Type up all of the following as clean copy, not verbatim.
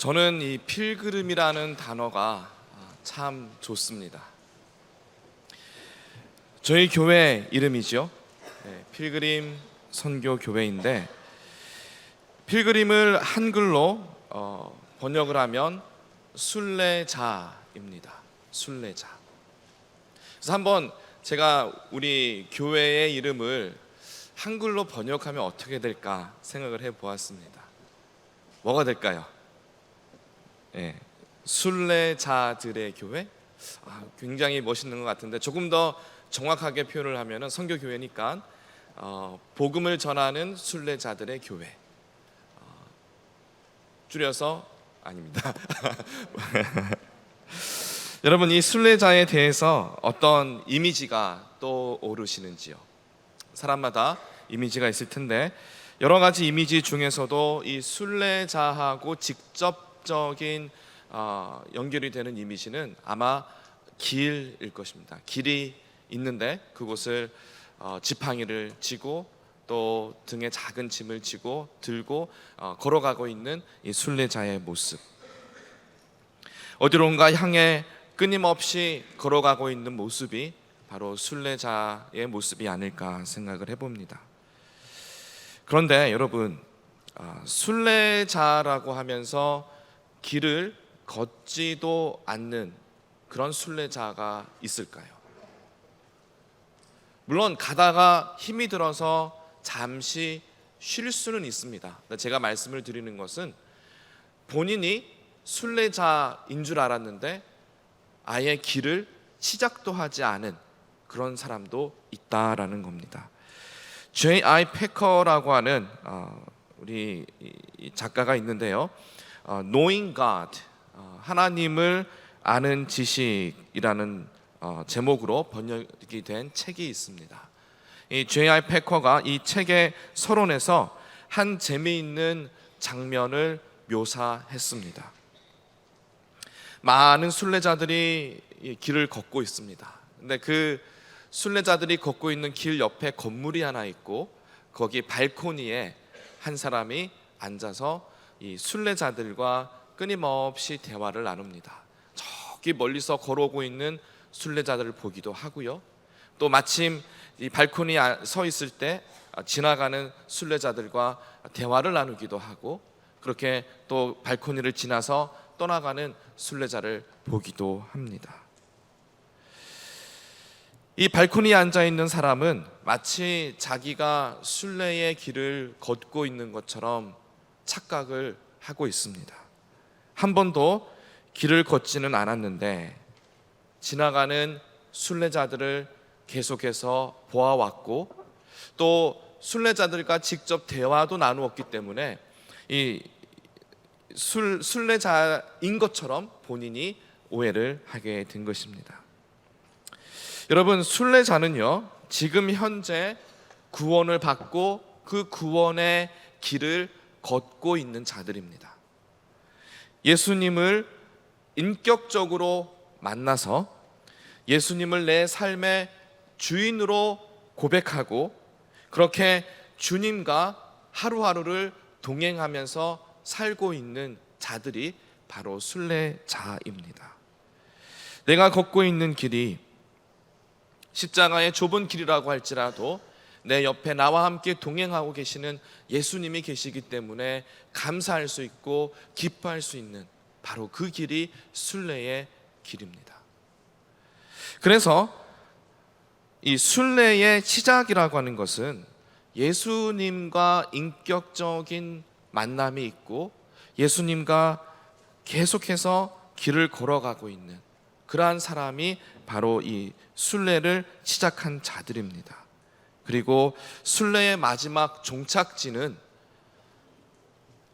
저는 이 필그림이라는 단어가 참 좋습니다. 저희 교회 이름이죠. 필그림 선교 교회인데, 필그림을 한글로 번역을 하면 순례자입니다. 순례자. 그래서 한번 제가 우리 교회의 이름을 한글로 번역하면 어떻게 될까 생각을 해보았습니다. 뭐가 될까요? 순례자들의 교회? 굉장히 멋있는 것 같은데, 조금 더 정확하게 표현을 하면 선교교회니까 복음을 전하는 순례자들의 교회. 줄여서 아닙니다. 여러분, 이 순례자에 대해서 어떤 이미지가 떠오르시는지요? 사람마다 이미지가 있을 텐데, 여러 가지 이미지 중에서도 이 순례자하고 직접적인 연결이 되는 이미지는 아마 길일 것입니다. 길이 있는데 그곳을 지팡이를 지고 또 등에 작은 짐을 지고 들고 걸어가고 있는 이 순례자의 모습, 어디론가 향해 끊임없이 걸어가고 있는 모습이 바로 순례자의 모습이 아닐까 생각을 해봅니다. 그런데 여러분, 순례자라고 하면서 길을 걷지도 않는 그런 순례자가 있을까요? 물론 가다가 힘이 들어서 잠시 쉴 수는 있습니다. 제가 말씀을 드리는 것은 본인이 순례자인 줄 알았는데 아예 길을 시작도 하지 않은 그런 사람도 있다라는 겁니다. J.I. 패커라고 하는 우리 작가가 있는데요, Knowing God, 하나님을 아는 지식이라는 제목으로 번역이 된 책이 있습니다. 이 J.I. 패커가 이 책의 서론에서 한 재미있는 장면을 묘사했습니다. 많은 순례자들이 길을 걷고 있습니다. 근데 그 순례자들이 걷고 있는 길 옆에 건물이 하나 있고, 거기 발코니에 한 사람이 앉아서 이 순례자들과 끊임없이 대화를 나눕니다. 저기 멀리서 걸어오고 있는 순례자들을 보기도 하고요, 또 마침 이 발코니에 서 있을 때 지나가는 순례자들과 대화를 나누기도 하고, 그렇게 또 발코니를 지나서 떠나가는 순례자를 보기도 합니다. 이 발코니에 앉아 있는 사람은 마치 자기가 순례의 길을 걷고 있는 것처럼 착각을 하고 있습니다. 한 번도 길을 걷지는 않았는데 지나가는 순례자들을 계속해서 보아왔고, 또 순례자들과 직접 대화도 나누었기 때문에 이 순례자인 것처럼 본인이 오해를 하게 된 것입니다. 여러분, 순례자는요, 지금 현재 구원을 받고 그 구원의 길을 걷고 있는 자들입니다. 예수님을 인격적으로 만나서 예수님을 내 삶의 주인으로 고백하고, 그렇게 주님과 하루하루를 동행하면서 살고 있는 자들이 바로 순례자입니다. 내가 걷고 있는 길이 십자가의 좁은 길이라고 할지라도 내 옆에 나와 함께 동행하고 계시는 예수님이 계시기 때문에 감사할 수 있고 기뻐할 수 있는 바로 그 길이 순례의 길입니다. 그래서 이 순례의 시작이라고 하는 것은 예수님과 인격적인 만남이 있고 예수님과 계속해서 길을 걸어가고 있는 그러한 사람이 바로 이 순례를 시작한 자들입니다. 그리고 순례의 마지막 종착지는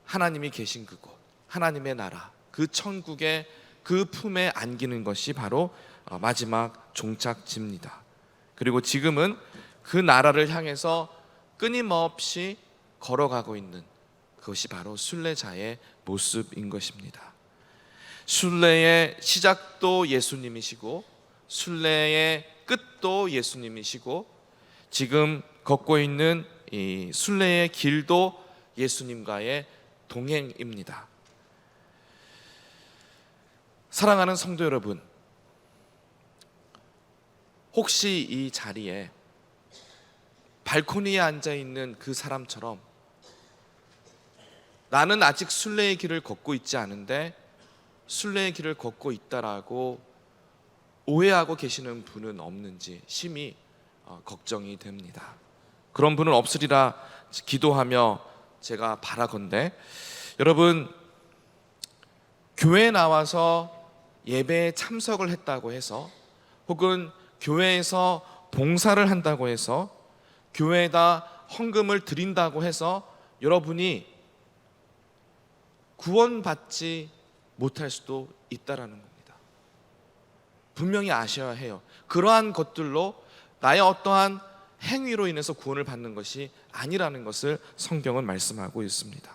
하나님이 계신 그곳, 하나님의 나라, 그 천국의 그 품에 안기는 것이 바로 마지막 종착지입니다. 그리고 지금은 그 나라를 향해서 끊임없이 걸어가고 있는 그것이 바로 순례자의 모습인 것입니다. 순례의 시작도 예수님이시고 순례의 끝도 예수님이시고 지금 걷고 있는 이 순례의 길도 예수님과의 동행입니다. 사랑하는 성도 여러분, 혹시 이 자리에 발코니에 앉아 있는 그 사람처럼 나는 아직 순례의 길을 걷고 있지 않은데 순례의 길을 걷고 있다라고 오해하고 계시는 분은 없는지 심히 걱정이 됩니다. 그런 분은 없으리라 기도하며 제가 바라건대, 여러분, 교회에 나와서 예배에 참석을 했다고 해서, 혹은 교회에서 봉사를 한다고 해서, 교회에다 헌금을 드린다고 해서 여러분이 구원받지 못할 수도 있다라는 겁니다. 분명히 아셔야 해요. 그러한 것들로 나의 어떠한 행위로 인해서 구원을 받는 것이 아니라는 것을 성경은 말씀하고 있습니다.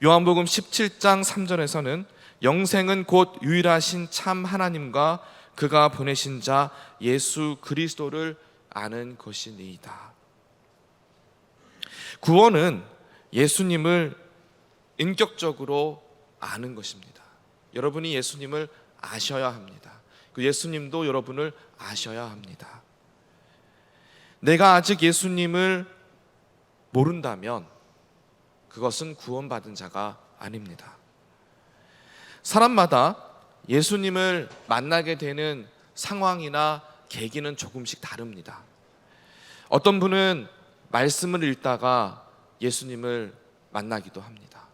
요한복음 17장 3절에서는 영생은 곧 유일하신 참 하나님과 그가 보내신 자 예수 그리스도를 아는 것이니이다. 구원은 예수님을 인격적으로 아는 것입니다. 여러분이 예수님을 아셔야 합니다. 그 예수님도 여러분을 아셔야 합니다. 내가 아직 예수님을 모른다면 그것은 구원받은 자가 아닙니다. 사람마다 예수님을 만나게 되는 상황이나 계기는 조금씩 다릅니다. 어떤 분은 말씀을 읽다가 예수님을 만나기도 합니다.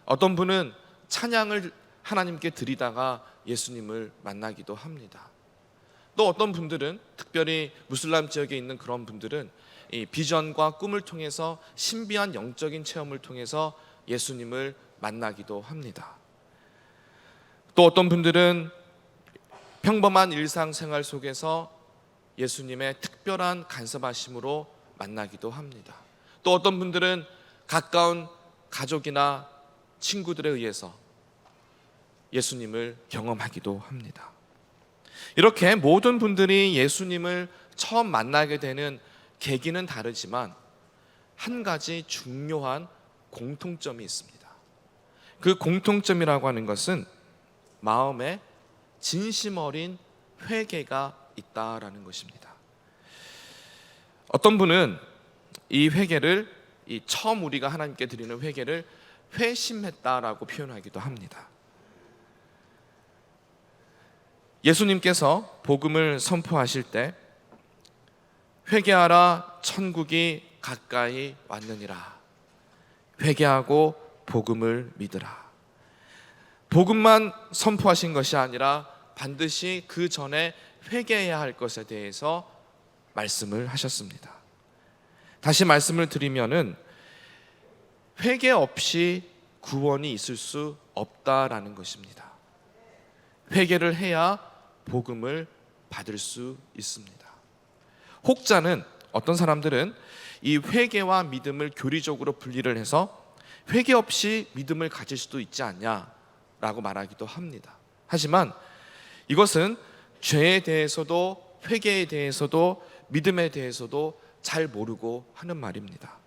어떤 분은 찬양을 하나님께 드리다가 예수님을 만나기도 합니다. 또 어떤 분들은, 특별히 무슬람 지역에 있는 그런 분들은 이 비전과 꿈을 통해서 신비한 영적인 체험을 통해서 예수님을 만나기도 합니다. 또 어떤 분들은 평범한 일상생활 속에서 예수님의 특별한 간섭하심으로 만나기도 합니다. 또 어떤 분들은 가까운 가족이나 친구들에 의해서 예수님을 경험하기도 합니다. 이렇게 모든 분들이 예수님을 처음 만나게 되는 계기는 다르지만 한 가지 중요한 공통점이 있습니다. 그 공통점이라고 하는 것은 마음에 진심 어린 회개가 있다라는 것입니다. 어떤 분은 이 회개를, 이 처음 우리가 하나님께 드리는 회개를 회심했다라고 표현하기도 합니다. 예수님께서 복음을 선포하실 때 회개하라 천국이 가까이 왔느니라, 회개하고 복음을 믿으라. 복음만 선포하신 것이 아니라 반드시 그 전에 회개해야 할 것에 대해서 말씀을 하셨습니다. 다시 말씀을 드리면은 회개 없이 구원이 있을 수 없다라는 것입니다. 회개를 해야 복음을 받을 수 있습니다. 혹자는, 어떤 사람들은 이 회개와 믿음을 교리적으로 분리를 해서 회개 없이 믿음을 가질 수도 있지 않냐라고 말하기도 합니다. 하지만 이것은 죄에 대해서도 회개에 대해서도 믿음에 대해서도 잘 모르고 하는 말입니다.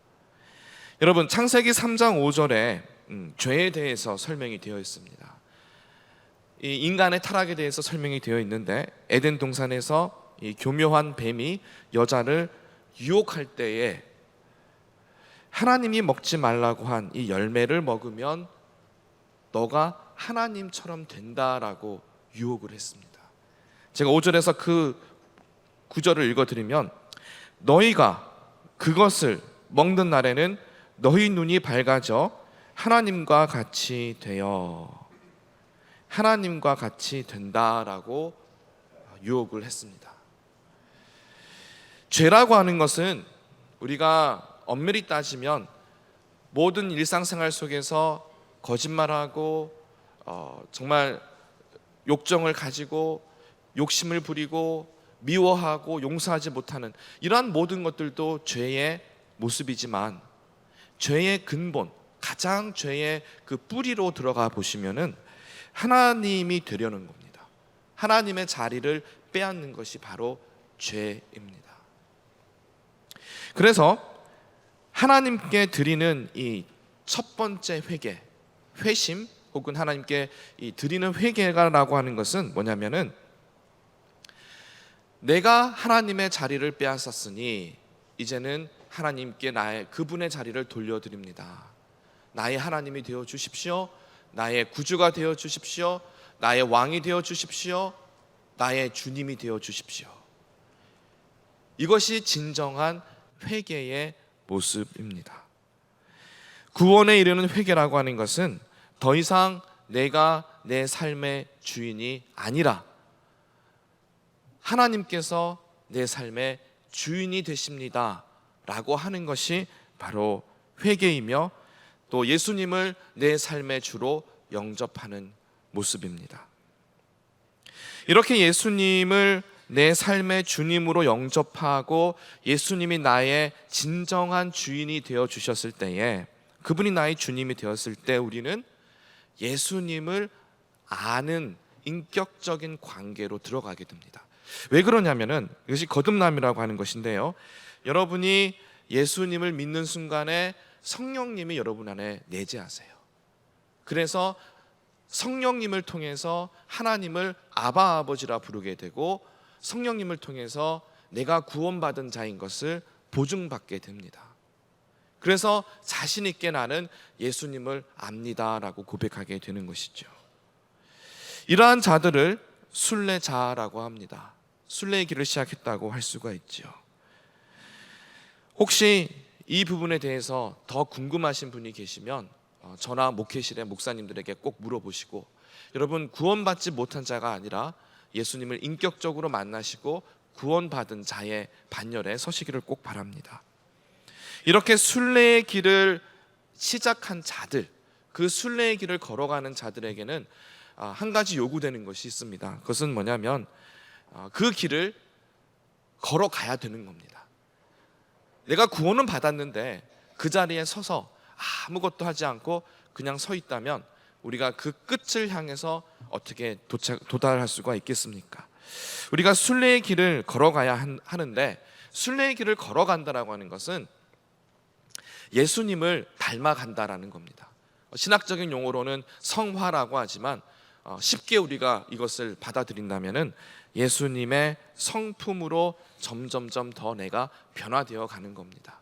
여러분, 창세기 3장 5절에 죄에 대해서 설명이 되어 있습니다. 이 인간의 타락에 대해서 설명이 되어 있는데, 에덴 동산에서 이 교묘한 뱀이 여자를 유혹할 때에 하나님이 먹지 말라고 한 이 열매를 먹으면 너가 하나님처럼 된다라고 유혹을 했습니다. 제가 5절에서 그 구절을 읽어드리면, 너희가 그것을 먹는 날에는 너희 눈이 밝아져 하나님과 같이 되어 하나님과 같이 된다라고 유혹을 했습니다. 죄라고 하는 것은 우리가 엄밀히 따지면 모든 일상생활 속에서 거짓말하고 정말 욕정을 가지고 욕심을 부리고 미워하고 용서하지 못하는 이러한 모든 것들도 죄의 모습이지만, 죄의 근본, 가장 죄의 그 뿌리로 들어가 보시면은 하나님이 되려는 겁니다. 하나님의 자리를 빼앗는 것이 바로 죄입니다. 그래서 하나님께 드리는 이 첫 번째 회개, 회심, 혹은 하나님께 드리는 회개라고 하는 것은 뭐냐면은, 내가 하나님의 자리를 빼앗았으니 이제는 하나님께 그분의 자리를 돌려드립니다. 나의 하나님이 되어 주십시오. 나의 구주가 되어 주십시오. 나의 왕이 되어 주십시오. 나의 주님이 되어 주십시오. 이것이 진정한 회개의 모습입니다. 구원에 이르는 회개라고 하는 것은 더 이상 내가 내 삶의 주인이 아니라 하나님께서 내 삶의 주인이 되십니다 라고 하는 것이 바로 회개이며, 또 예수님을 내 삶의 주로 영접하는 모습입니다. 이렇게 예수님을 내 삶의 주님으로 영접하고 예수님이 나의 진정한 주인이 되어 주셨을 때에, 그분이 나의 주님이 되었을 때 우리는 예수님을 아는 인격적인 관계로 들어가게 됩니다. 왜 그러냐면은 이것이 거듭남이라고 하는 것인데요, 여러분이 예수님을 믿는 순간에 성령님이 여러분 안에 내재하세요. 그래서 성령님을 통해서 하나님을 아바 아버지라 부르게 되고, 성령님을 통해서 내가 구원받은 자인 것을 보증받게 됩니다. 그래서 자신 있게 나는 예수님을 압니다라고 고백하게 되는 것이죠. 이러한 자들을 순례자라고 합니다. 순례의 길을 시작했다고 할 수가 있죠. 혹시 이 부분에 대해서 더 궁금하신 분이 계시면 저나 목회실의 목사님들에게 꼭 물어보시고, 여러분 구원받지 못한 자가 아니라 예수님을 인격적으로 만나시고 구원받은 자의 반열에 서시기를 꼭 바랍니다. 이렇게 순례의 길을 시작한 자들, 그 순례의 길을 걸어가는 자들에게는 한 가지 요구되는 것이 있습니다. 그것은 뭐냐면 그 길을 걸어가야 되는 겁니다. 내가 구원은 받았는데 그 자리에 서서 아무것도 하지 않고 그냥 서 있다면 우리가 그 끝을 향해서 어떻게 도달할 수가 있겠습니까? 우리가 순례의 길을 걸어가야 하는데, 순례의 길을 걸어간다라고 하는 것은 예수님을 닮아간다라는 겁니다. 신학적인 용어로는 성화라고 하지만 쉽게 우리가 이것을 받아들인다면은 예수님의 성품으로 점점점 더 내가 변화되어 가는 겁니다.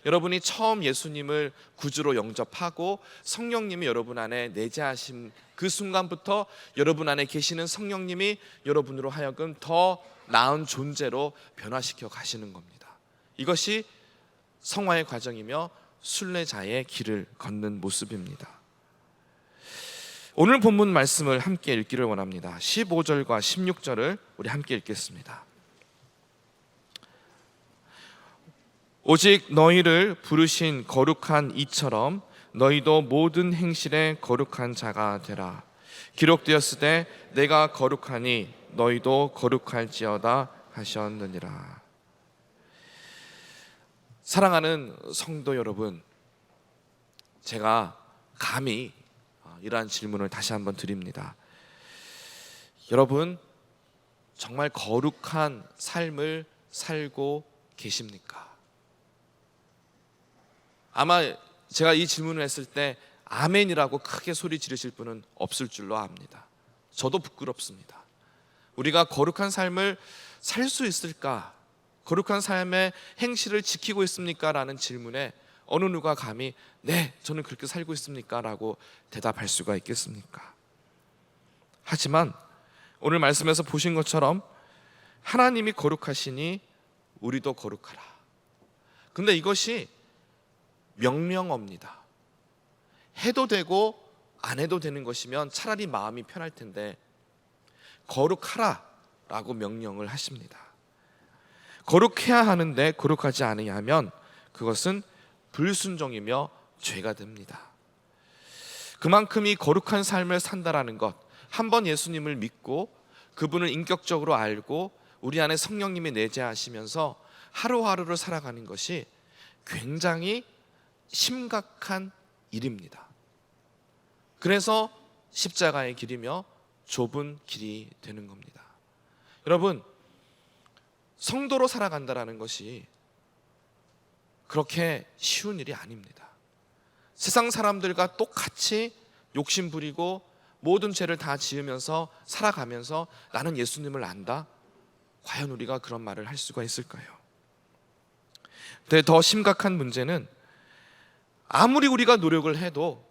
여러분이 처음 예수님을 구주로 영접하고 성령님이 여러분 안에 내재하신 그 순간부터 여러분 안에 계시는 성령님이 여러분으로 하여금 더 나은 존재로 변화시켜 가시는 겁니다. 이것이 성화의 과정이며 순례자의 길을 걷는 모습입니다. 오늘 본문 말씀을 함께 읽기를 원합니다. 15절과 16절을 우리 함께 읽겠습니다. 오직 너희를 부르신 거룩한 이처럼 너희도 모든 행실에 거룩한 자가 되라. 기록되었으되 내가 거룩하니 너희도 거룩할지어다 하셨느니라. 사랑하는 성도 여러분, 제가 감히 이러한 질문을 다시 한번 드립니다. 여러분, 정말 거룩한 삶을 살고 계십니까? 아마 제가 이 질문을 했을 때 아멘이라고 크게 소리 지르실 분은 없을 줄로 압니다. 저도 부끄럽습니다. 우리가 거룩한 삶을 살 수 있을까? 거룩한 삶의 행실을 지키고 있습니까? 라는 질문에 어느 누가 감히 네, 저는 그렇게 살고 있습니까? 라고 대답할 수가 있겠습니까? 하지만 오늘 말씀에서 보신 것처럼 하나님이 거룩하시니 우리도 거룩하라. 근데 이것이 명령어입니다. 해도 되고 안 해도 되는 것이면 차라리 마음이 편할 텐데 거룩하라 라고 명령을 하십니다. 거룩해야 하는데 거룩하지 않으면 그것은 불순종이며 죄가 됩니다. 그만큼 이 거룩한 삶을 산다라는 것, 한번 예수님을 믿고 그분을 인격적으로 알고 우리 안에 성령님이 내재하시면서 하루하루를 살아가는 것이 굉장히 심각한 일입니다. 그래서 십자가의 길이며 좁은 길이 되는 겁니다. 여러분, 성도로 살아간다라는 것이 그렇게 쉬운 일이 아닙니다. 세상 사람들과 똑같이 욕심 부리고 모든 죄를 다 지으면서 살아가면서 나는 예수님을 안다? 과연 우리가 그런 말을 할 수가 있을까요? 근데 더 심각한 문제는 아무리 우리가 노력을 해도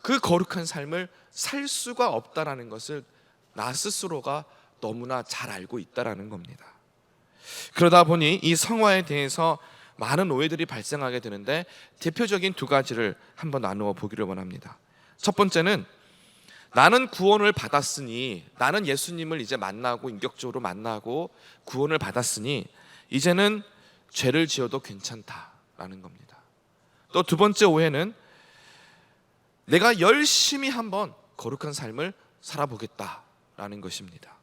그 거룩한 삶을 살 수가 없다라는 것을 나 스스로가 너무나 잘 알고 있다라는 겁니다. 그러다 보니 이 성화에 대해서 많은 오해들이 발생하게 되는데 대표적인 두 가지를 한번 나누어 보기를 원합니다. 첫 번째는 나는 구원을 받았으니, 나는 예수님을 이제 만나고 인격적으로 만나고 구원을 받았으니 이제는 죄를 지어도 괜찮다라는 겁니다. 또 두 번째 오해는 내가 열심히 한번 거룩한 삶을 살아보겠다라는 것입니다.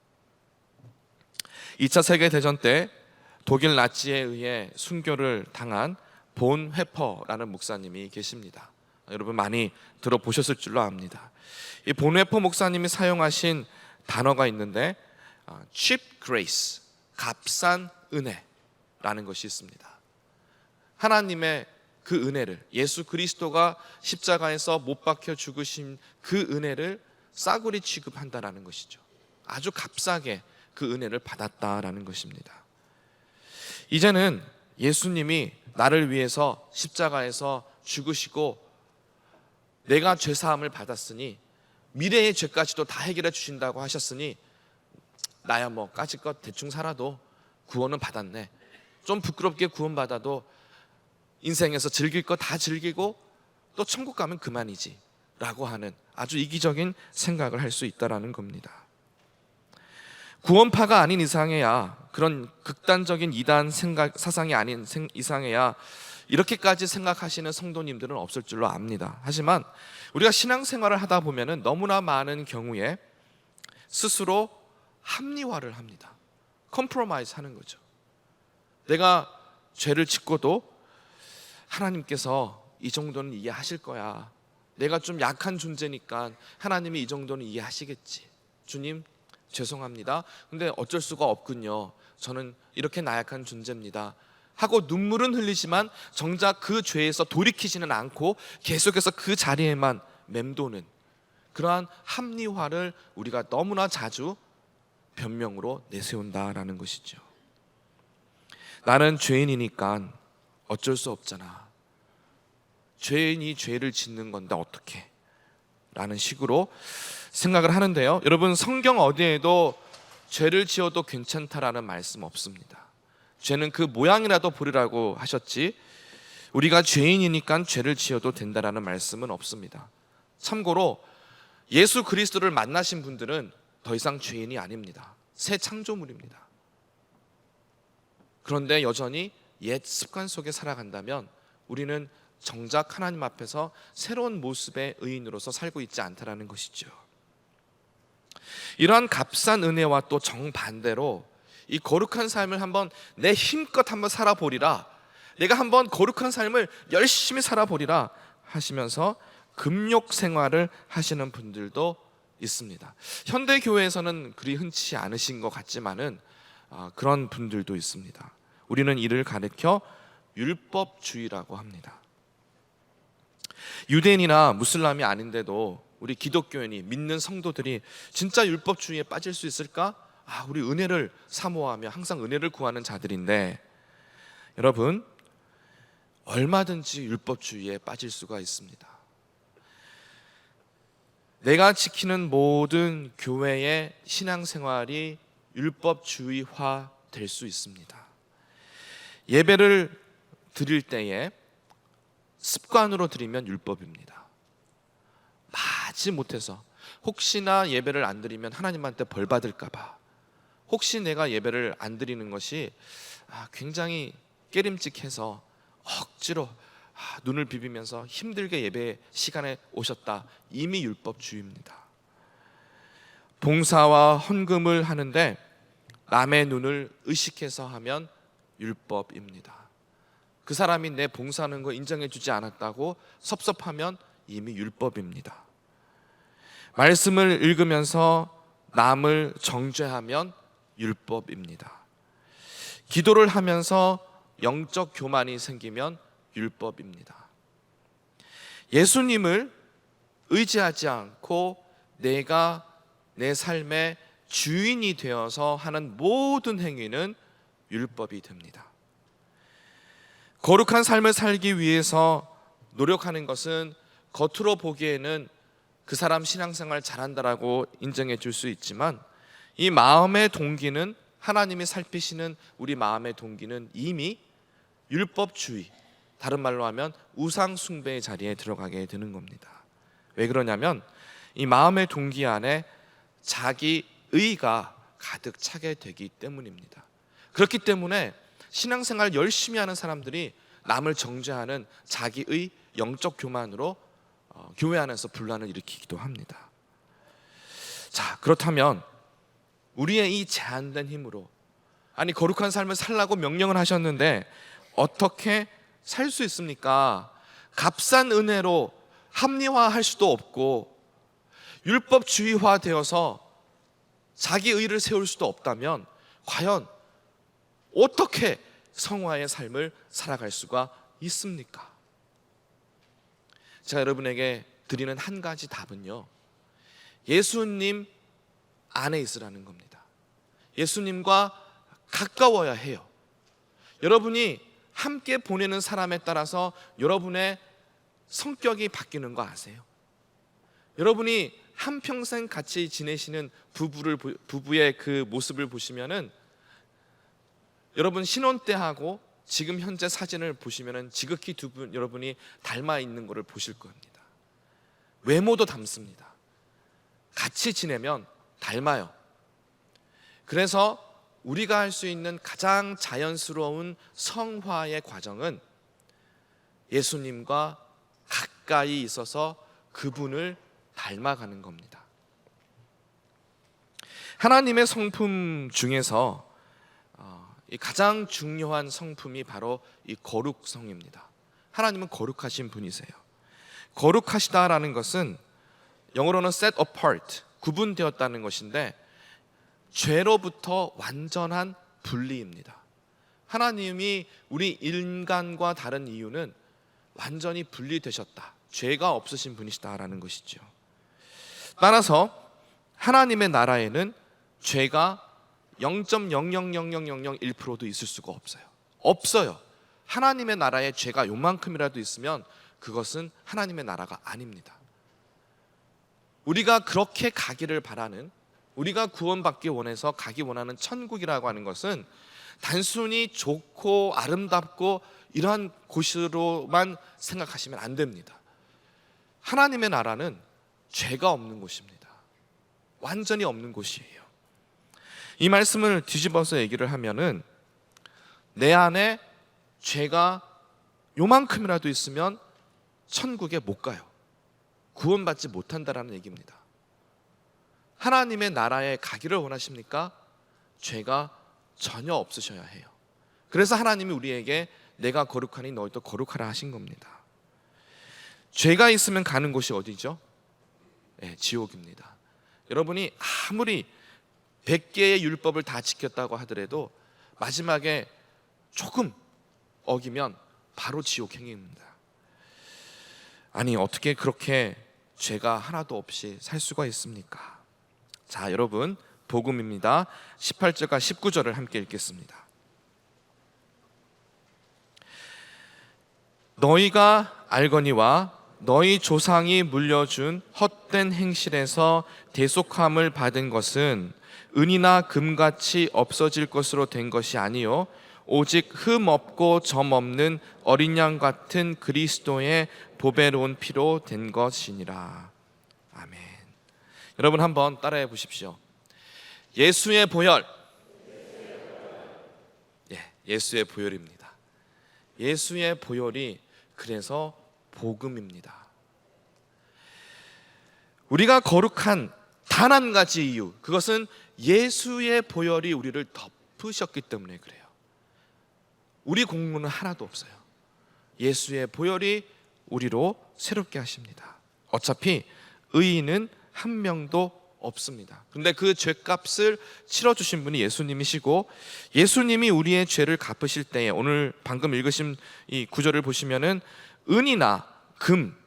2차 세계대전 때 독일 나치에 의해 순교를 당한 본 회퍼라는 목사님이 계십니다. 여러분 많이 들어보셨을 줄로 압니다. 이 본 회퍼 목사님이 사용하신 단어가 있는데 cheap grace, 값싼 은혜라는 것이 있습니다. 하나님의 그 은혜를, 예수 그리스도가 십자가에서 못 박혀 죽으신 그 은혜를 싸구려 취급한다라는 것이죠. 아주 값싸게 그 은혜를 받았다라는 것입니다. 이제는 예수님이 나를 위해서 십자가에서 죽으시고 내가 죄사함을 받았으니 미래의 죄까지도 다 해결해 주신다고 하셨으니 나야 뭐 까짓것 대충 살아도 구원은 받았네, 좀 부끄럽게 구원받아도 인생에서 즐길 거 다 즐기고 또 천국 가면 그만이지 라고 하는 아주 이기적인 생각을 할 수 있다는 겁니다. 구원파가 아닌 이상해야, 그런 극단적인 이단 사상이 아닌 이상해야 이렇게까지 생각하시는 성도님들은 없을 줄로 압니다. 하지만 우리가 신앙생활을 하다 보면 너무나 많은 경우에 스스로 합리화를 합니다. 컴프로마이즈 하는 거죠. 내가 죄를 짓고도 하나님께서 이 정도는 이해하실 거야, 내가 좀 약한 존재니까 하나님이 이 정도는 이해하시겠지, 주님 죄송합니다, 근데 어쩔 수가 없군요, 저는 이렇게 나약한 존재입니다 하고 눈물은 흘리지만 정작 그 죄에서 돌이키지는 않고 계속해서 그 자리에만 맴도는 그러한 합리화를 우리가 너무나 자주 변명으로 내세운다라는 것이죠. 나는 죄인이니까 어쩔 수 없잖아, 죄인이 죄를 짓는 건데 어떻게, 라는 식으로 생각을 하는데요, 여러분 성경 어디에도 죄를 지어도 괜찮다라는 말씀 없습니다. 죄는 그 모양이라도 보리라고 하셨지 우리가 죄인이니까 죄를 지어도 된다라는 말씀은 없습니다. 참고로 예수 그리스도를 만나신 분들은 더 이상 죄인이 아닙니다. 새 창조물입니다. 그런데 여전히 옛 습관 속에 살아간다면 우리는 정작 하나님 앞에서 새로운 모습의 의인으로서 살고 있지 않다라는 것이죠. 이러한 값싼 은혜와 또 정반대로 이 거룩한 삶을 한번 내 힘껏 한번 살아보리라, 내가 한번 거룩한 삶을 열심히 살아보리라 하시면서 금욕 생활을 하시는 분들도 있습니다. 현대 교회에서는 그리 흔치 않으신 것 같지만은 그런 분들도 있습니다. 우리는 이를 가리켜 율법주의라고 합니다. 유대인이나 무슬람이 아닌데도 우리 기독교인이, 믿는 성도들이 진짜 율법주의에 빠질 수 있을까? 우리 은혜를 사모하며 항상 은혜를 구하는 자들인데, 여러분 얼마든지 율법주의에 빠질 수가 있습니다. 내가 지키는 모든 교회의 신앙생활이 율법주의화 될 수 있습니다. 예배를 드릴 때에 습관으로 드리면 율법입니다. 마지 못해서 혹시나 예배를 안 드리면 하나님한테 벌 받을까 봐, 혹시 내가 예배를 안 드리는 것이 굉장히 깨림직해서 억지로 눈을 비비면서 힘들게 예배 시간에 오셨다, 이미 율법주의입니다. 봉사와 헌금을 하는데 남의 눈을 의식해서 하면 율법입니다. 그 사람이 내 봉사하는 거 인정해 주지 않았다고 섭섭하면 이미 율법입니다. 말씀을 읽으면서 남을 정죄하면 율법입니다. 기도를 하면서 영적 교만이 생기면 율법입니다. 예수님을 의지하지 않고 내가 내 삶의 주인이 되어서 하는 모든 행위는 율법이 됩니다. 거룩한 삶을 살기 위해서 노력하는 것은 겉으로 보기에는 그 사람 신앙생활 잘한다라고 인정해 줄 수 있지만, 이 마음의 동기는, 하나님이 살피시는 우리 마음의 동기는 이미 율법주의, 다른 말로 하면 우상 숭배의 자리에 들어가게 되는 겁니다. 왜 그러냐면 이 마음의 동기 안에 자기 의가 가득 차게 되기 때문입니다. 그렇기 때문에 신앙생활 열심히 하는 사람들이 남을 정죄하는 자기의 영적 교만으로 교회 안에서 분란을 일으키기도 합니다. 자, 그렇다면 우리의 이 제한된 힘으로, 아니 거룩한 삶을 살라고 명령을 하셨는데 어떻게 살 수 있습니까? 값싼 은혜로 합리화할 수도 없고 율법주의화 되어서 자기 의를 세울 수도 없다면 과연 어떻게 성화의 삶을 살아갈 수가 있습니까? 제가 여러분에게 드리는 한 가지 답은요, 예수님 안에 있으라는 겁니다. 예수님과 가까워야 해요. 여러분이 함께 보내는 사람에 따라서 여러분의 성격이 바뀌는 거 아세요? 여러분이 한평생 같이 지내시는 부부의 그 모습을 보시면은, 여러분 신혼 때하고 지금 현재 사진을 보시면은 지극히 여러분이 닮아 있는 것을 보실 겁니다. 외모도 닮습니다. 같이 지내면 닮아요. 그래서 우리가 할 수 있는 가장 자연스러운 성화의 과정은 예수님과 가까이 있어서 그분을 닮아가는 겁니다. 하나님의 성품 중에서 가장 중요한 성품이 바로 이 거룩성입니다. 하나님은 거룩하신 분이세요. 거룩하시다라는 것은 영어로는 set apart, 구분되었다는 것인데 죄로부터 완전한 분리입니다. 하나님이 우리 인간과 다른 이유는 완전히 분리되셨다, 죄가 없으신 분이시다라는 것이죠. 따라서 하나님의 나라에는 죄가 0.0000001%도 있을 수가 없어요. 하나님의 나라에 죄가 요만큼이라도 있으면 그것은 하나님의 나라가 아닙니다. 우리가 그렇게 가기를 바라는, 우리가 구원받기 원해서 가기 원하는 천국이라고 하는 것은 단순히 좋고 아름답고 이러한 곳으로만 생각하시면 안 됩니다. 하나님의 나라는 죄가 없는 곳입니다. 완전히 없는 곳이에요. 이 말씀을 뒤집어서 얘기를 하면은 내 안에 죄가 요만큼이라도 있으면 천국에 못 가요. 구원받지 못한다라는 얘기입니다. 하나님의 나라에 가기를 원하십니까? 죄가 전혀 없으셔야 해요. 그래서 하나님이 우리에게 내가 거룩하니 너희도 거룩하라 하신 겁니다. 죄가 있으면 가는 곳이 어디죠? 네, 지옥입니다. 여러분이 아무리 100개의 율법을 다 지켰다고 하더라도 마지막에 조금 어기면 바로 지옥 행위입니다. 아니 어떻게 그렇게 죄가 하나도 없이 살 수가 있습니까? 자, 여러분 복음입니다. 18절과 19절을 함께 읽겠습니다. 너희가 알거니와 너희 조상이 물려준 헛된 행실에서 대속함을 받은 것은 은이나 금같이 없어질 것으로 된 것이 아니요 오직 흠 없고 점 없는 어린 양 같은 그리스도의 보배로운 피로 된 것이니라. 아멘. 여러분 한번 따라해 보십시오. 예수의 보혈. 예수의 보혈입니다. 예수의 보혈이 그래서 복음입니다. 우리가 거룩한 단 한 가지 이유, 그것은 예수의 보혈이 우리를 덮으셨기 때문에 그래요. 우리 공로는 하나도 없어요. 예수의 보혈이 우리로 새롭게 하십니다. 어차피 의인은 한 명도 없습니다. 그런데 그 죄값을 치러주신 분이 예수님이시고, 예수님이 우리의 죄를 갚으실 때에 오늘 방금 읽으신 이 구절을 보시면은 은이나 금,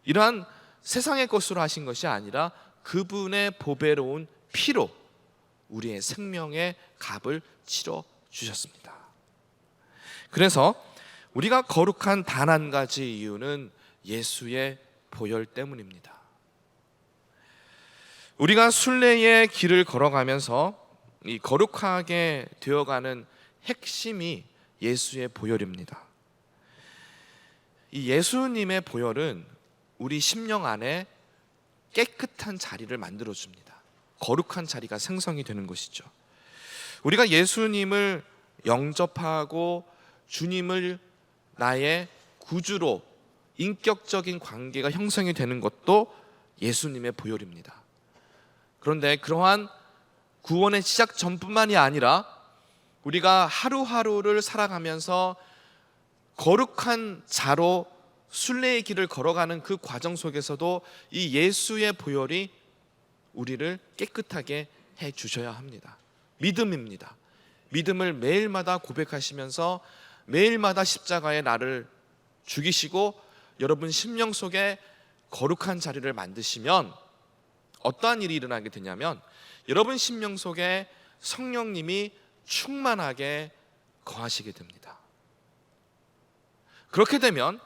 이러한 세상의 것으로 하신 것이 아니라 그분의 보배로운 피로 우리의 생명의 값을 치러 주셨습니다. 그래서 우리가 거룩한 단 한 가지 이유는 예수의 보혈 때문입니다. 우리가 순례의 길을 걸어가면서 이 거룩하게 되어가는 핵심이 예수의 보혈입니다. 이 예수님의 보혈은 우리 심령 안에 깨끗한 자리를 만들어줍니다. 거룩한 자리가 생성이 되는 것이죠. 우리가 예수님을 영접하고 주님을 나의 구주로 인격적인 관계가 형성이 되는 것도 예수님의 보혈입니다. 그런데 그러한 구원의 시작 전뿐만이 아니라 우리가 하루하루를 살아가면서 거룩한 자로 순례의 길을 걸어가는 그 과정 속에서도 이 예수의 보혈이 우리를 깨끗하게 해 주셔야 합니다. 믿음입니다. 믿음을 매일마다 고백하시면서 매일마다 십자가에 나를 죽이시고 여러분 심령 속에 거룩한 자리를 만드시면 어떠한 일이 일어나게 되냐면 여러분 심령 속에 성령님이 충만하게 거하시게 됩니다. 그렇게 되면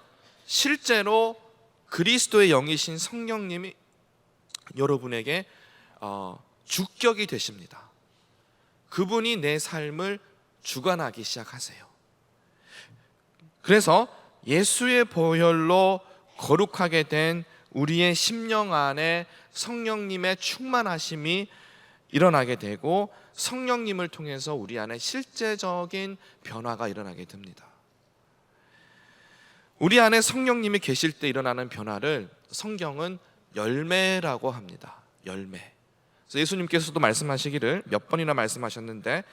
실제로 그리스도의 영이신 성령님이 여러분에게 주격이 되십니다. 그분이 내 삶을 주관하기 시작하세요. 그래서 예수의 보혈로 거룩하게 된 우리의 심령 안에 성령님의 충만하심이 일어나게 되고 성령님을 통해서 우리 안에 실제적인 변화가 일어나게 됩니다. 우리 안에 성령님이 계실 때 일어나는 변화를 성경은 열매라고 합니다. 열매. 그래서 예수님께서도 말씀하시기를 몇 번이나 말씀하셨는데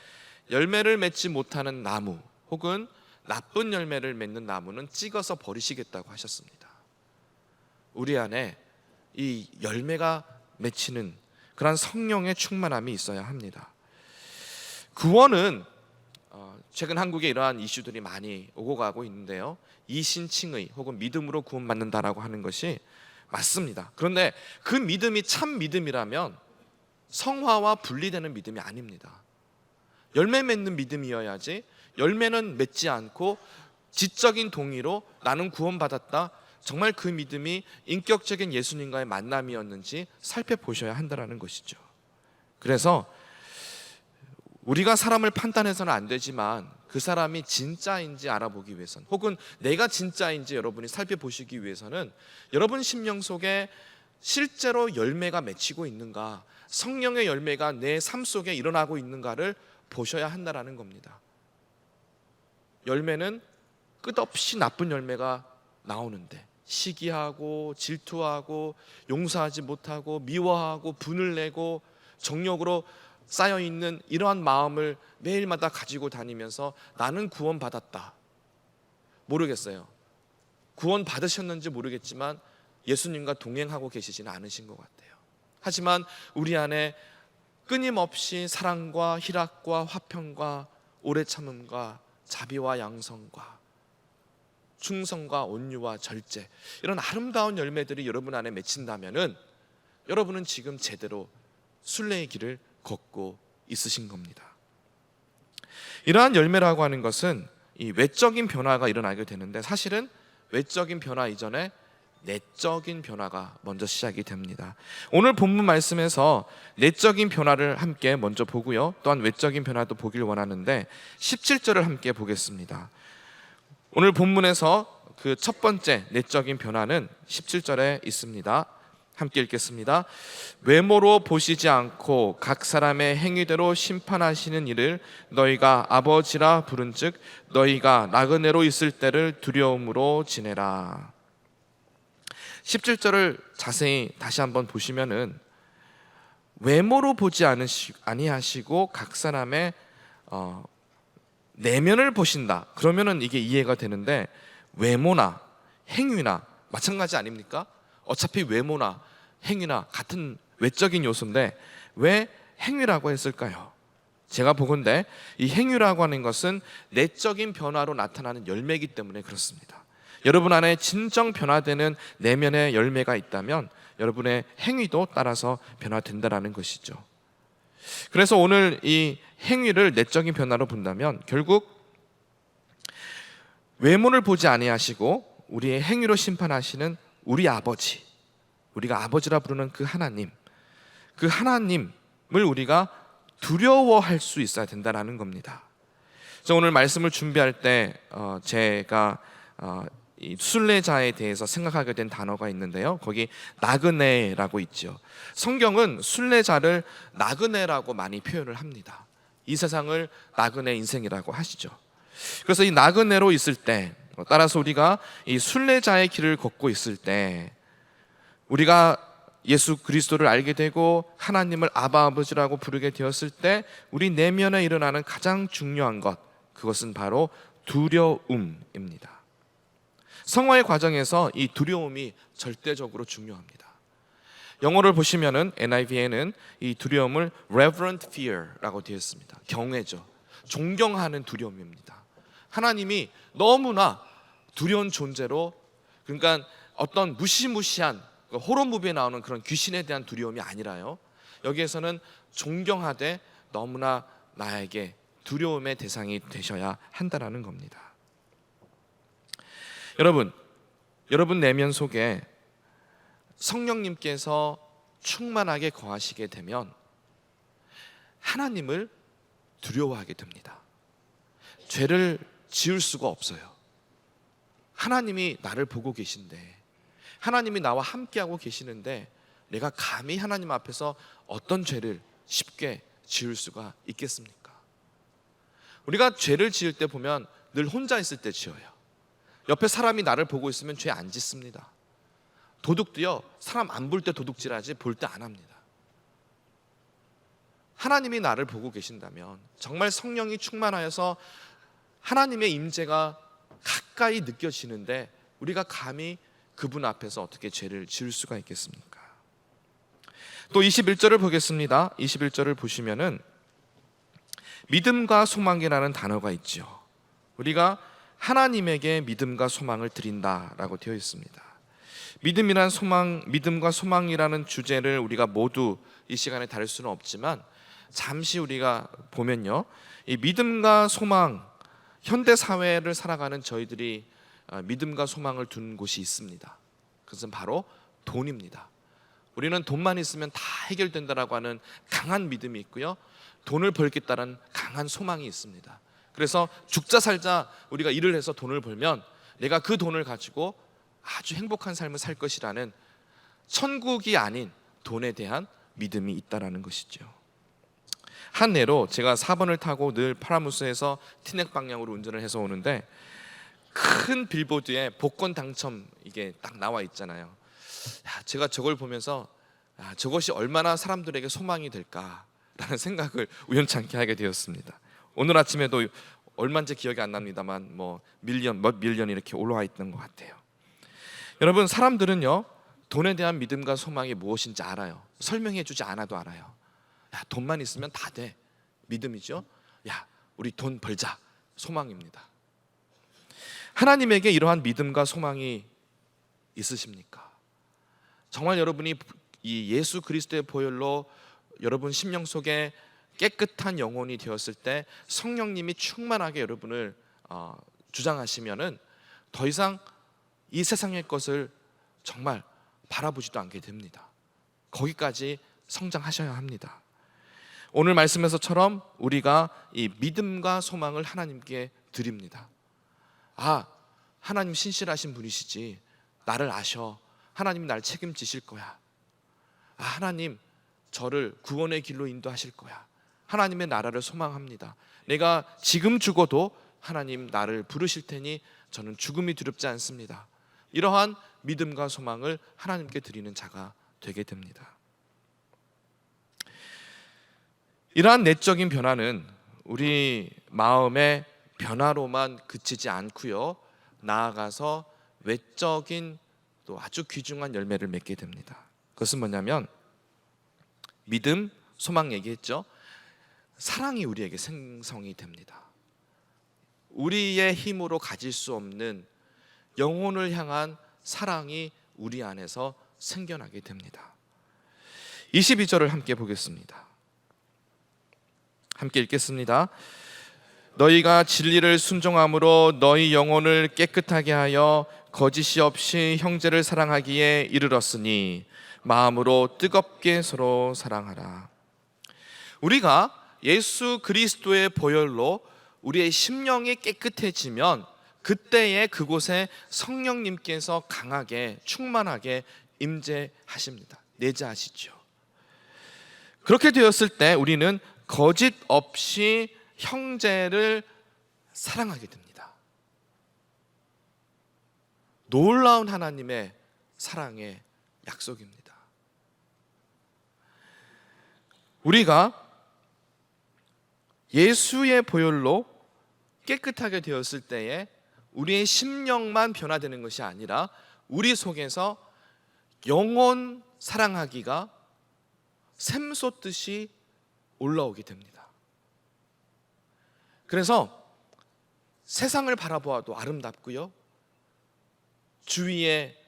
열매를 맺지 못하는 나무 혹은 나쁜 열매를 맺는 나무는 찍어서 버리시겠다고 하셨습니다. 우리 안에 이 열매가 맺히는 그런 성령의 충만함이 있어야 합니다. 구원은 최근 한국에 이러한 이슈들이 많이 오고 가고 있는데요. 이신칭의 혹은 믿음으로 구원받는다라고 하는 것이 맞습니다. 그런데 그 믿음이 참 믿음이라면 성화와 분리되는 믿음이 아닙니다. 열매 맺는 믿음이어야지 열매는 맺지 않고 지적인 동의로 나는 구원받았다, 정말 그 믿음이 인격적인 예수님과의 만남이었는지 살펴보셔야 한다는 것이죠. 그래서 우리가 사람을 판단해서는 안 되지만 그 사람이 진짜인지 알아보기 위해서는 혹은 내가 진짜인지 여러분이 살펴보시기 위해서는 여러분 심령 속에 실제로 열매가 맺히고 있는가, 성령의 열매가 내 삶 속에 일어나고 있는가를 보셔야 한다는 겁니다. 열매는 끝없이 나쁜 열매가 나오는데 시기하고 질투하고 용서하지 못하고 미워하고 분을 내고 정욕으로 쌓여있는 이러한 마음을 매일마다 가지고 다니면서 나는 구원받았다. 모르겠어요. 구원 받으셨는지 모르겠지만 예수님과 동행하고 계시지는 않으신 것 같아요. 하지만 우리 안에 끊임없이 사랑과 희락과 화평과 오래 참음과 자비와 양성과 충성과 온유와 절제, 이런 아름다운 열매들이 여러분 안에 맺힌다면은 여러분은 지금 제대로 순례의 길을 걷고 있으신 겁니다. 이러한 열매라고 하는 것은 이 외적인 변화가 일어나게 되는데 사실은 외적인 변화 이전에 내적인 변화가 먼저 시작이 됩니다. 오늘 본문 말씀에서 내적인 변화를 함께 먼저 보고요, 또한 외적인 변화도 보길 원하는데 17절을 함께 보겠습니다. 오늘 본문에서 그 첫 번째 내적인 변화는 17절에 있습니다. 함께 읽겠습니다. 외모로 보시지 않고 각 사람의 행위대로 심판하시는 이를 너희가 아버지라 부른즉 너희가 나그네로 있을 때를 두려움으로 지내라. 17절을 자세히 다시 한번 보시면은 외모로 보지 아니하시고 각 사람의 내면을 보신다. 그러면은 이게 이해가 되는데 외모나 행위나 마찬가지 아닙니까? 어차피 외모나 행위나 같은 외적인 요소인데 왜 행위라고 했을까요? 제가 보건대 이 행위라고 하는 것은 내적인 변화로 나타나는 열매이기 때문에 그렇습니다. 여러분 안에 진정 변화되는 내면의 열매가 있다면 여러분의 행위도 따라서 변화된다라는 것이죠. 그래서 오늘 이 행위를 내적인 변화로 본다면 결국 외모를 보지 아니하시고 우리의 행위로 심판하시는 우리 아버지, 우리가 아버지라 부르는 그 하나님을 우리가 두려워할 수 있어야 된다는 겁니다. 그래서 오늘 말씀을 준비할 때 제가 이 순례자에 대해서 생각하게 된 단어가 있는데요. 거기 나그네라고 있죠. 성경은 순례자를 나그네라고 많이 표현을 합니다. 이 세상을 나그네 인생이라고 하시죠. 그래서 이 나그네로 있을 때, 따라서 우리가 이 순례자의 길을 걷고 있을 때, 우리가 예수 그리스도를 알게 되고 하나님을 아바 아버지라고 부르게 되었을 때 우리 내면에 일어나는 가장 중요한 것, 그것은 바로 두려움입니다. 성화의 과정에서 이 두려움이 절대적으로 중요합니다. 영어를 보시면은 NIV에는 이 두려움을 reverent fear라고 되어 있습니다. 경외죠. 존경하는 두려움입니다. 하나님이 너무나 두려운 존재로, 그러니까 어떤 무시무시한 호러무비에 나오는 그런 귀신에 대한 두려움이 아니라요, 여기에서는 존경하되 너무나 나에게 두려움의 대상이 되셔야 한다라는 겁니다. 여러분 내면 속에 성령님께서 충만하게 거하시게 되면 하나님을 두려워하게 됩니다. 죄를 지을 수가 없어요. 하나님이 나를 보고 계신데, 하나님이 나와 함께하고 계시는데 내가 감히 하나님 앞에서 어떤 죄를 쉽게 지을 수가 있겠습니까? 우리가 죄를 지을 때 보면 늘 혼자 있을 때 지어요. 옆에 사람이 나를 보고 있으면 죄 안 짓습니다. 도둑도요, 사람 안 볼 때 도둑질하지 볼 때 안 합니다. 하나님이 나를 보고 계신다면, 정말 성령이 충만하여서 하나님의 임재가 가까이 느껴지는데 우리가 감히 그분 앞에서 어떻게 죄를 지을 수가 있겠습니까? 또 21절을 보겠습니다. 21절을 보시면은 믿음과 소망이라는 단어가 있죠. 우리가 하나님에게 믿음과 소망을 드린다라고 되어 있습니다. 믿음과 소망이라는 주제를 우리가 모두 이 시간에 다룰 수는 없지만 잠시 우리가 보면요, 이 믿음과 소망, 현대 사회를 살아가는 저희들이 믿음과 소망을 둔 곳이 있습니다. 그것은 바로 돈입니다. 우리는 돈만 있으면 다 해결된다라고 하는 강한 믿음이 있고요, 돈을 벌겠다는 강한 소망이 있습니다. 그래서 죽자 살자 우리가 일을 해서 돈을 벌면 내가 그 돈을 가지고 아주 행복한 삶을 살 것이라는 천국이 아닌 돈에 대한 믿음이 있다라는 것이죠. 한 예로, 제가 4번을 타고 늘 파라무스에서 티넥 방향으로 운전을 해서 오는데 큰 빌보드에 복권 당첨 이게 딱 나와 있잖아요. 제가 저걸 보면서 저것이 얼마나 사람들에게 소망이 될까라는 생각을 우연찮게 하게 되었습니다. 오늘 아침에도 얼마인지 기억이 안 납니다만 몇 밀리언 이렇게 올라와 있던 것 같아요. 여러분, 사람들은요, 돈에 대한 믿음과 소망이 무엇인지 알아요. 설명해 주지 않아도 알아요. 야, 돈만 있으면 다 돼. 믿음이죠. 야, 우리 돈 벌자. 소망입니다. 하나님에게 이러한 믿음과 소망이 있으십니까? 정말 여러분이 이 예수 그리스도의 보혈로 여러분 심령 속에 깨끗한 영혼이 되었을 때 성령님이 충만하게 여러분을 주장하시면은 더 이상 이 세상의 것을 정말 바라보지도 않게 됩니다. 거기까지 성장하셔야 합니다. 오늘 말씀에서처럼 우리가 이 믿음과 소망을 하나님께 드립니다. 하나님 신실하신 분이시지, 나를 아셔. 하나님이 날 책임지실 거야. 하나님 저를 구원의 길로 인도하실 거야. 하나님의 나라를 소망합니다. 내가 지금 죽어도 하나님 나를 부르실 테니 저는 죽음이 두렵지 않습니다. 이러한 믿음과 소망을 하나님께 드리는 자가 되게 됩니다. 이러한 내적인 변화는 우리 마음의 변화로만 그치지 않고요, 나아가서 외적인 또 아주 귀중한 열매를 맺게 됩니다. 그것은 뭐냐면 믿음, 소망 얘기했죠. 사랑이 우리에게 생성이 됩니다. 우리의 힘으로 가질 수 없는 영혼을 향한 사랑이 우리 안에서 생겨나게 됩니다. 22절을 함께 보겠습니다. 함께 읽겠습니다. 너희가 진리를 순종함으로 너희 영혼을 깨끗하게 하여 거짓이 없이 형제를 사랑하기에 이르렀으니 마음으로 뜨겁게 서로 사랑하라. 우리가 예수 그리스도의 보혈로 우리의 심령이 깨끗해지면 그때에 그곳에 성령님께서 강하게 충만하게 임재하십니다. 내재하시죠. 그렇게 되었을 때 우리는 거짓 없이 형제를 사랑하게 됩니다. 놀라운 하나님의 사랑의 약속입니다. 우리가 예수의 보혈로 깨끗하게 되었을 때에 우리의 심령만 변화되는 것이 아니라 우리 속에서 영혼 사랑하기가 샘솟듯이 올라오게 됩니다. 그래서 세상을 바라보아도 아름답고요, 주위에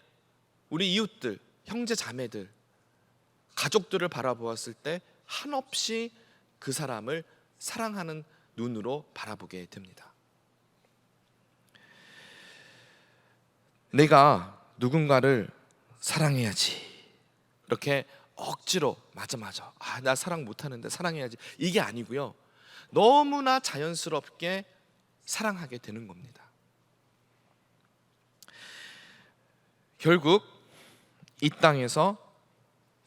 우리 이웃들, 형제 자매들, 가족들을 바라보았을 때 한없이 그 사람을 사랑하는 눈으로 바라보게 됩니다. 내가 누군가를 사랑해야지, 이렇게 억지로 맞아 나 사랑 못하는데 사랑해야지, 이게 아니고요, 너무나 자연스럽게 사랑하게 되는 겁니다. 결국 이 땅에서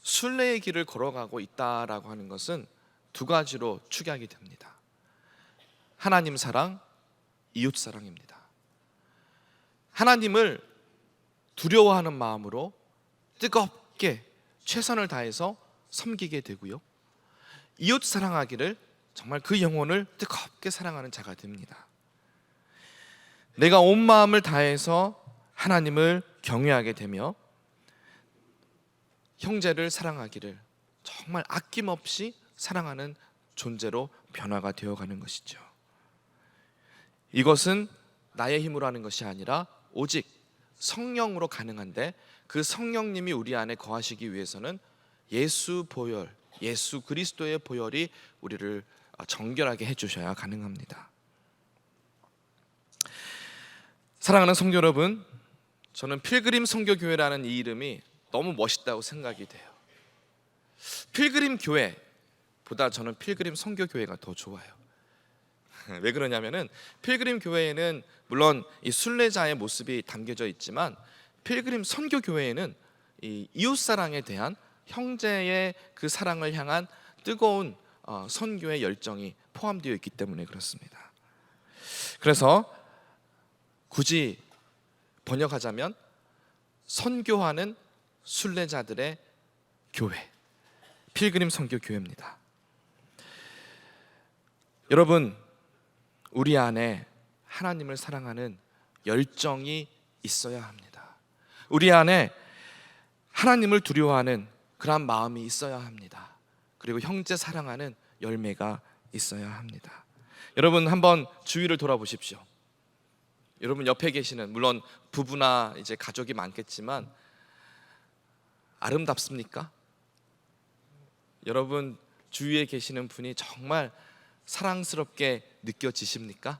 순례의 길을 걸어가고 있다라고 하는 것은 두 가지로 축약이 됩니다. 하나님 사랑, 이웃 사랑입니다. 하나님을 두려워하는 마음으로 뜨겁게 최선을 다해서 섬기게 되고요, 이웃 사랑하기를 정말 그 영혼을 뜨겁게 사랑하는 자가 됩니다. 내가 온 마음을 다해서 하나님을 경외하게 되며 형제를 사랑하기를 정말 아낌없이 사랑하는 존재로 변화가 되어가는 것이죠. 이것은 나의 힘으로 하는 것이 아니라 오직 성령으로 가능한데, 그 성령님이 우리 안에 거하시기 위해서는 예수 보혈, 예수 그리스도의 보혈이 우리를 정결하게 해주셔야 가능합니다. 사랑하는 성도 여러분, 저는 필그림 선교교회라는 이 이름이 너무 멋있다고 생각이 돼요. 필그림 교회보다 저는 필그림 선교교회가 더 좋아요. 왜 그러냐면은 필그림 교회에는 물론 이 순례자의 모습이 담겨져 있지만, 필그림 선교교회에는 이 이웃사랑에 대한 형제의 그 사랑을 향한 뜨거운 선교의 열정이 포함되어 있기 때문에 그렇습니다. 그래서 굳이 번역하자면 선교하는 순례자들의 교회, 필그림 선교교회입니다. 여러분, 우리 안에 하나님을 사랑하는 열정이 있어야 합니다. 우리 안에 하나님을 두려워하는 그런 마음이 있어야 합니다. 그리고 형제 사랑하는 열매가 있어야 합니다. 여러분, 한번 주위를 돌아보십시오. 여러분 옆에 계시는, 물론 부부나 이제 가족이 많겠지만 아름답습니까? 여러분 주위에 계시는 분이 정말 사랑스럽게 느껴지십니까?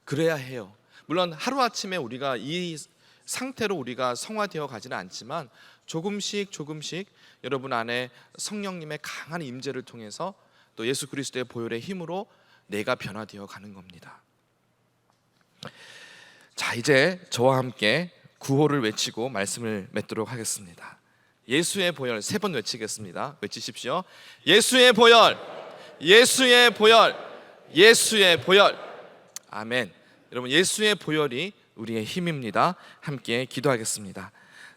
그래야 해요. 물론 하루아침에 우리가 이 상태로 우리가 성화되어 가지는 않지만 조금씩 여러분 안에 성령님의 강한 임재를 통해서 또 예수 그리스도의 보혈의 힘으로 내가 변화되어 가는 겁니다. 자, 이제 저와 함께 구호를 외치고 말씀을 맺도록 하겠습니다. 예수의 보혈 3번 외치겠습니다. 외치십시오. 예수의 보혈, 예수의 보혈, 예수의 보혈. 아멘. 여러분, 예수의 보혈이 우리의 힘입니다. 함께 기도하겠습니다.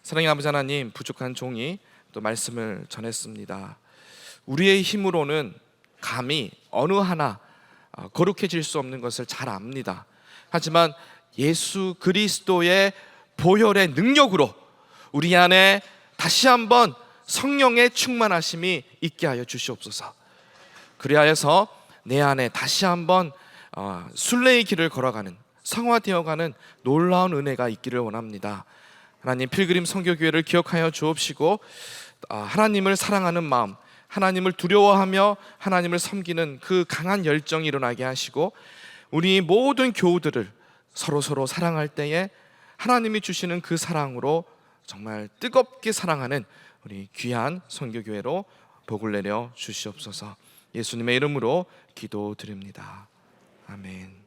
사랑의 아버지 하나님, 부족한 종이 또 말씀을 전했습니다. 우리의 힘으로는 감히 어느 하나 거룩해질 수 없는 것을 잘 압니다. 하지만 예수 그리스도의 보혈의 능력으로 우리 안에 다시 한번 성령의 충만하심이 있게 하여 주시옵소서. 그리하여서 내 안에 다시 한번 순례의 길을 걸어가는 성화되어가는 놀라운 은혜가 있기를 원합니다. 하나님, 필그림 선교교회를 기억하여 주옵시고 하나님을 사랑하는 마음, 하나님을 두려워하며 하나님을 섬기는 그 강한 열정이 일어나게 하시고, 우리 모든 교우들을 서로 사랑할 때에 하나님이 주시는 그 사랑으로 정말 뜨겁게 사랑하는 우리 귀한 선교교회로 복을 내려 주시옵소서. 예수님의 이름으로 기도드립니다. 아멘.